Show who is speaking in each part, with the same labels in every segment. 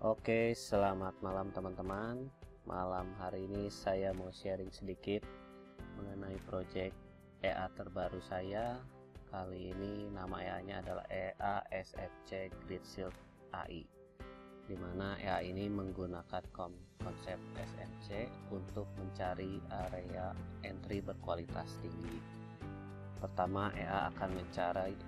Speaker 1: Oke, selamat malam teman-teman. Malam hari ini saya mau sharing sedikit mengenai project EA terbaru saya. Kali ini nama EA-nya adalah EA SFC Grid Shield AI, dimana EA ini menggunakan konsep SFC untuk mencari area entry berkualitas tinggi. Pertama, EA akan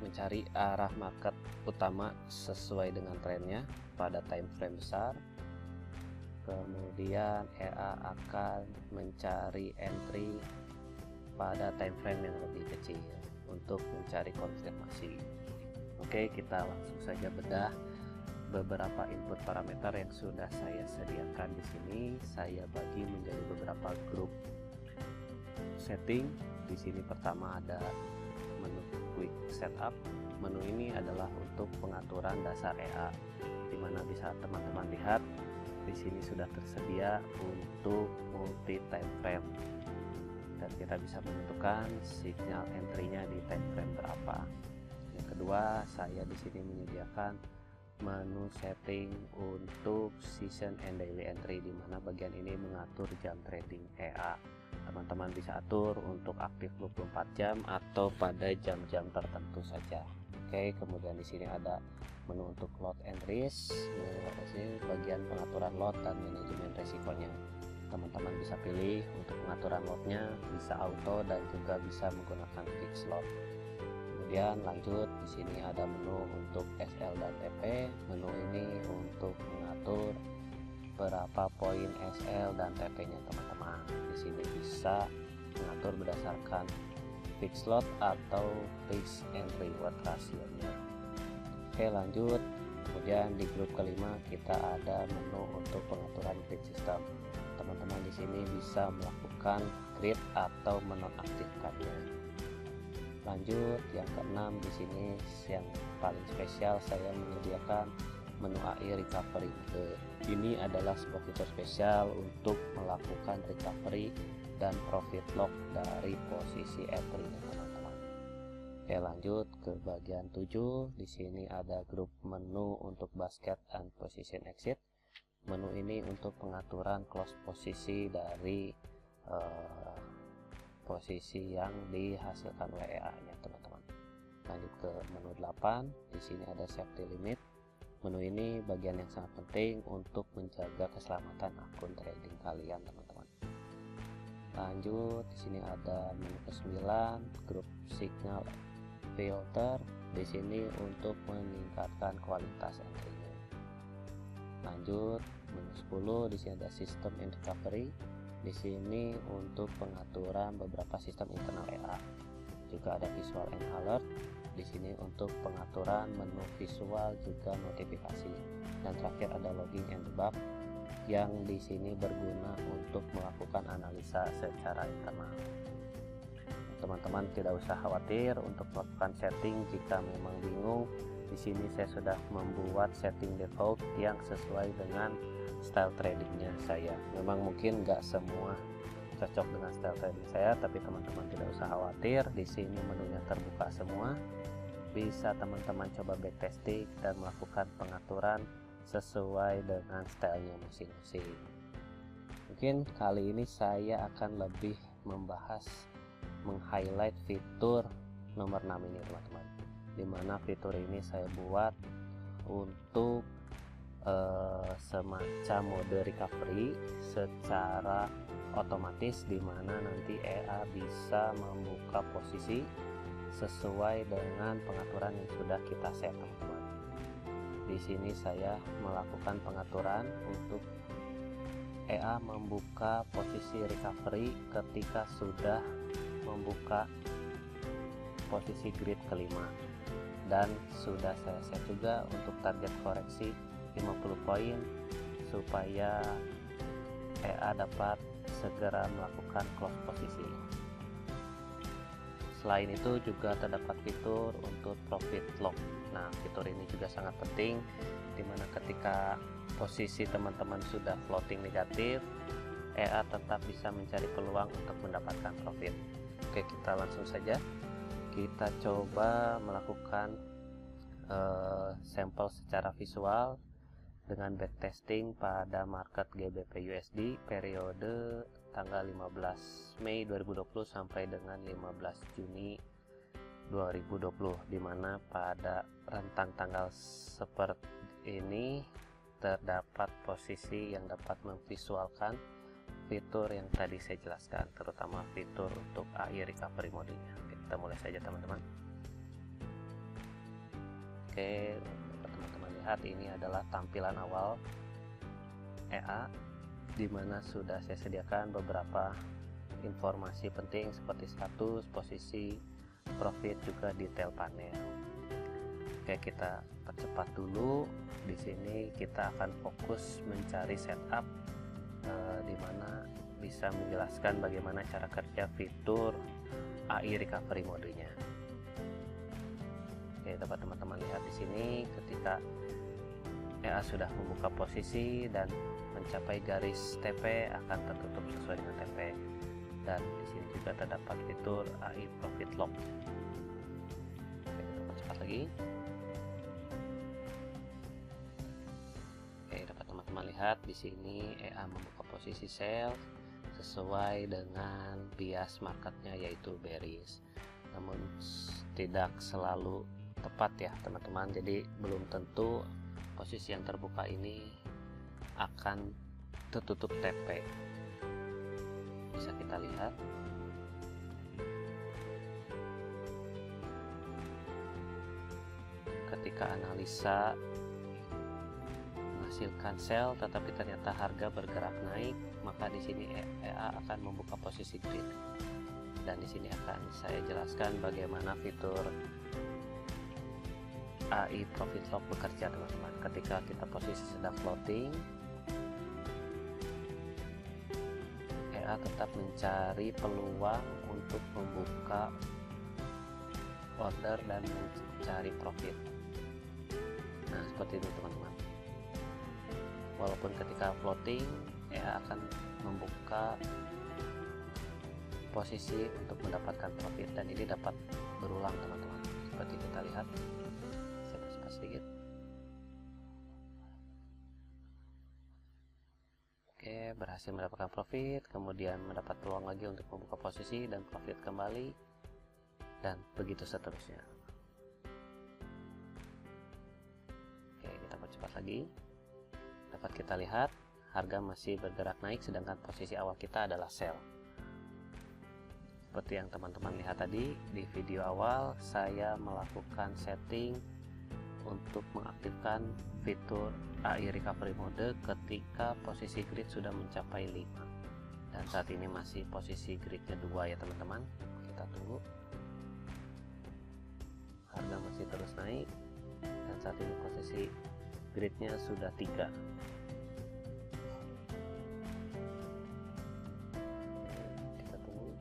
Speaker 1: mencari arah market utama sesuai dengan trennya pada time frame besar. Kemudian EA akan mencari entry pada time frame yang lebih kecil untuk mencari konfirmasi. Oke, kita langsung saja bedah beberapa input parameter yang sudah saya sediakan di sini. Saya bagi menjadi beberapa grup setting. Di sini pertama ada menu quick setup. Menu ini adalah untuk pengaturan dasar EA, dimana bisa teman-teman lihat di sini sudah tersedia untuk multi time frame, dan kita bisa menentukan signal entry-nya di time frame berapa. Yang kedua, saya di sini menyediakan menu setting untuk season and daily entry, di mana bagian ini mengatur jam trading EA. Teman-teman bisa atur untuk aktif 24 jam atau pada jam-jam tertentu saja. Oke, kemudian di sini ada menu untuk load and risk. Ini bagian pengaturan load dan manajemen resikonya. Teman-teman bisa pilih untuk pengaturan loadnya, bisa auto dan juga bisa menggunakan fix load. Kemudian lanjut, di sini ada menu untuk SL dan TP. Menu ini untuk mengatur berapa poin SL dan TP-nya teman-teman. Di sini bisa mengatur berdasarkan fix lot atau risk and reward ratio-nya. Oke, lanjut. Kemudian di grup kelima kita ada menu untuk pengaturan grid system. Teman-teman di sini bisa melakukan grid atau menonaktifkannya. Lanjut, yang keenam di sini yang paling spesial, saya menyediakan menu AI recovery mode. Ini adalah sebuah fitur spesial untuk melakukan recovery dan profit lock dari posisi entry teman-teman. Oke, lanjut ke bagian 7. Di sini ada grup menu untuk basket and position exit. Menu ini untuk pengaturan close posisi dari posisi yang dihasilkan WEA-nya teman-teman. Lanjut ke menu 8. Di sini ada safety limit. Menu ini bagian yang sangat penting untuk menjaga keselamatan akun trading kalian teman-teman. Lanjut, di sini ada menu ke-9, grup signal filter. Di sini untuk meningkatkan kualitas entry-nya. Lanjut, menu 10, di sini ada sistem and recovery. Di sini untuk pengaturan beberapa sistem internal EA. Juga ada visual and alert. Di sini untuk pengaturan menu visual juga notifikasi. Dan terakhir ada logging and debug yang di sini berguna untuk melakukan analisa secara internal. Teman-teman tidak usah khawatir untuk melakukan setting jika memang bingung. Di sini saya sudah membuat setting default yang sesuai dengan style tradingnya saya. Memang mungkin nggak semua cocok dengan style trading saya, tapi teman-teman tidak usah khawatir. Di sini menunya terbuka semua. Bisa teman-teman coba backtesting dan melakukan pengaturan sesuai dengan stylenya masing-masing. Mungkin kali ini saya akan lebih membahas meng-highlight fitur nomor 6 ini teman-teman, dimana fitur ini saya buat untuk semacam mode recovery secara otomatis, dimana nanti EA bisa membuka posisi sesuai dengan pengaturan yang sudah kita set teman-teman. Di sini saya melakukan pengaturan untuk EA membuka posisi recovery ketika sudah membuka posisi grid kelima, dan sudah saya set juga untuk target koreksi 50 poin supaya EA dapat segera melakukan close posisi. Selain itu juga terdapat fitur untuk profit lock. Nah, fitur ini juga sangat penting, dimana ketika posisi teman-teman sudah floating negatif, EA tetap bisa mencari peluang untuk mendapatkan profit. Oke, kita langsung saja kita coba melakukan sampel secara visual. dengan backtesting pada market GBP USD periode tanggal 15 Mei 2020 sampai dengan 15 Juni 2020, dimana pada rentang tanggal seperti ini terdapat posisi yang dapat memvisualkan fitur yang tadi saya jelaskan, terutama fitur untuk AI recovery modenya. Kita mulai saja teman-teman. Oke, teman-teman lihat ini adalah tampilan awal EA, di mana sudah saya sediakan beberapa informasi penting seperti status, posisi, profit, juga detail panel. Oke, kita percepat dulu. Di sini kita akan fokus mencari setup, di mana bisa menjelaskan bagaimana cara kerja fitur AI recovery modenya. Oke, dapat teman-teman lihat di sini ketika EA sudah membuka posisi dan mencapai garis TP akan tertutup sesuai dengan TP, dan di sini juga terdapat fitur AI Profit Lock. Oke, kita percepat lagi. Oke, dapat teman-teman lihat di sini EA membuka posisi sell sesuai dengan bias marketnya, yaitu bearish. Namun tidak selalu tepat ya teman-teman, jadi belum tentu posisi yang terbuka ini akan tertutup TP. Bisa kita lihat ketika analisa menghasilkan sell tetapi ternyata harga bergerak naik, maka di sini EA akan membuka posisi grid. Dan di sini akan saya jelaskan bagaimana fitur AI Profit Lock bekerja teman-teman. Ketika kita posisi sedang floating, EA tetap mencari peluang untuk membuka order dan mencari profit. Nah, seperti itu teman-teman. Walaupun ketika floating, EA akan membuka posisi untuk mendapatkan profit, dan ini dapat berulang teman-teman. Seperti kita lihat, saya percepat sedikit. Oke, berhasil mendapatkan profit, kemudian mendapat peluang lagi untuk membuka posisi dan profit kembali, dan begitu seterusnya. Oke, kita percepat lagi. Dapat kita lihat harga masih bergerak naik, sedangkan posisi awal kita adalah sell. Seperti yang teman-teman lihat tadi di video awal, saya melakukan setting untuk mengaktifkan fitur AI recovery mode ketika posisi grid sudah mencapai 5, dan saat ini masih posisi gridnya 2 ya teman-teman. Kita tunggu, harga masih terus naik, dan saat ini posisi gridnya sudah 3. Kita tunggu.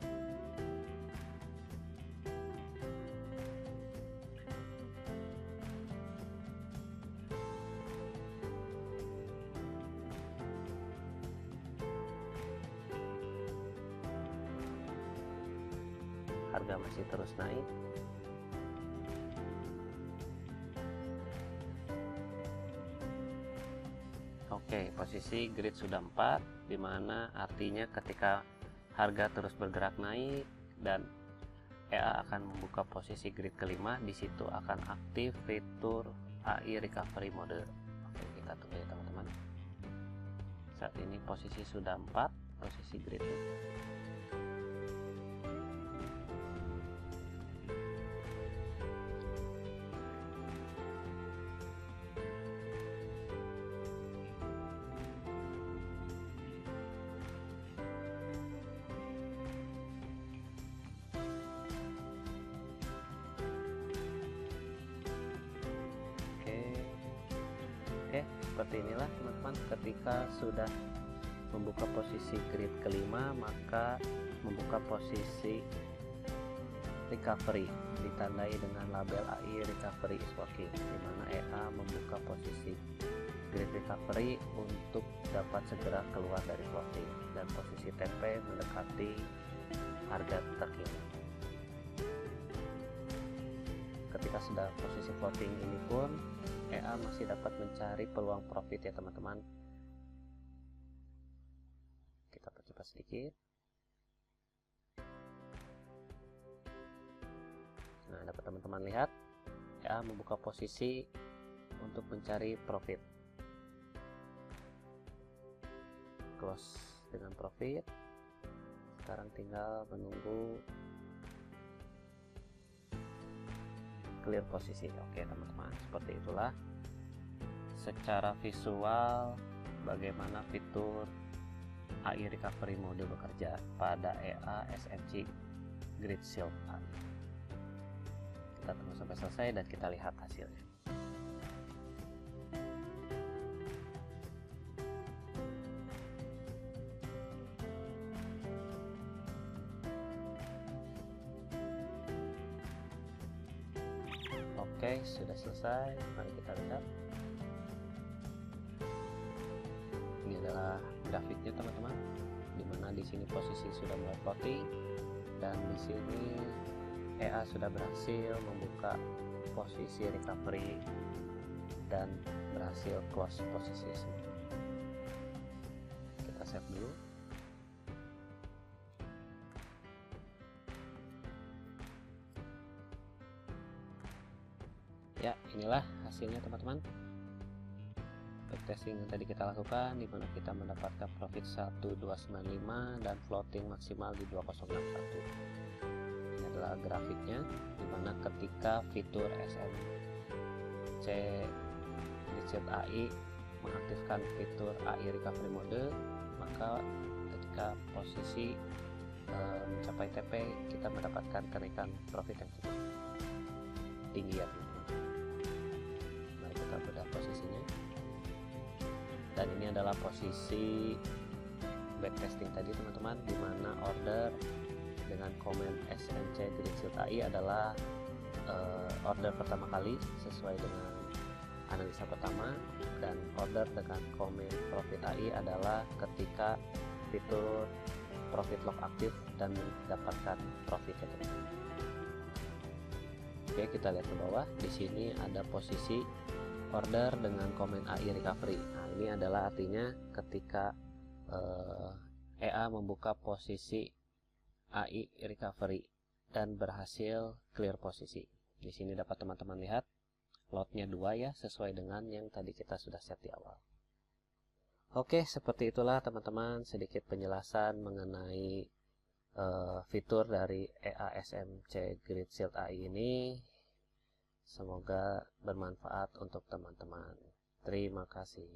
Speaker 1: Harga masih terus naik. Oke, posisi grid sudah 4, dimana artinya ketika harga terus bergerak naik dan EA akan membuka posisi grid kelima, di situ akan aktif fitur AI recovery mode. Oke, kita tunggu ya teman-teman. Saat ini posisi sudah 4, posisi gridnya. Oke, seperti inilah teman-teman, ketika sudah membuka posisi grid kelima, maka membuka posisi recovery ditandai dengan label AI recovery is working, di mana EA membuka posisi grid recovery untuk dapat segera keluar dari floating, dan posisi TP mendekati harga terkini. Ketika sudah posisi floating ini pun EA masih dapat mencari peluang profit ya teman-teman. Kita percepat sedikit. Nah, dapat teman-teman lihat, EA membuka posisi untuk mencari profit. Close dengan profit. Sekarang tinggal menunggu clear posisi. Oke teman-teman, seperti itulah secara visual bagaimana fitur AI Recovery Mode bekerja pada EA SMC Grid Shield AI. Kita tunggu sampai selesai dan kita lihat hasilnya. Oke, sudah selesai. Mari kita lihat. Ini adalah grafiknya teman-teman, dimana di sini posisi sudah mulai floating dan di sini EA sudah berhasil membuka posisi recovery dan berhasil close posisi. Kita save dulu. Ya, inilah hasilnya teman-teman. Backtesting yang tadi kita lakukan, di mana kita mendapatkan profit 1295 dan floating maksimal di 2061. Ini adalah grafiknya, di mana ketika fitur SMC Grid Shield AI mengaktifkan fitur AI Recovery Mode, maka ketika posisi mencapai TP, kita mendapatkan kenaikan profit yang cukup tinggi ya teman-teman. Kita bedah posisinya, dan ini adalah posisi backtesting tadi teman-teman, dimana order dengan komen SMC Grid Shield AI adalah order pertama kali sesuai dengan analisa pertama, dan order dengan komen profit AI adalah ketika fitur profit lock aktif dan mendapatkan profit ya teman-teman. Oke, kita lihat ke bawah. Di sini ada posisi order dengan komen AI recovery. Nah, ini adalah artinya ketika EA membuka posisi AI recovery dan berhasil clear posisi. Di sini dapat teman-teman lihat lotnya 2 ya, sesuai dengan yang tadi kita sudah set di awal. Oke, seperti itulah teman-teman sedikit penjelasan mengenai fitur dari EA SMC Grid Shield AI ini. Semoga bermanfaat untuk teman-teman. Terima kasih.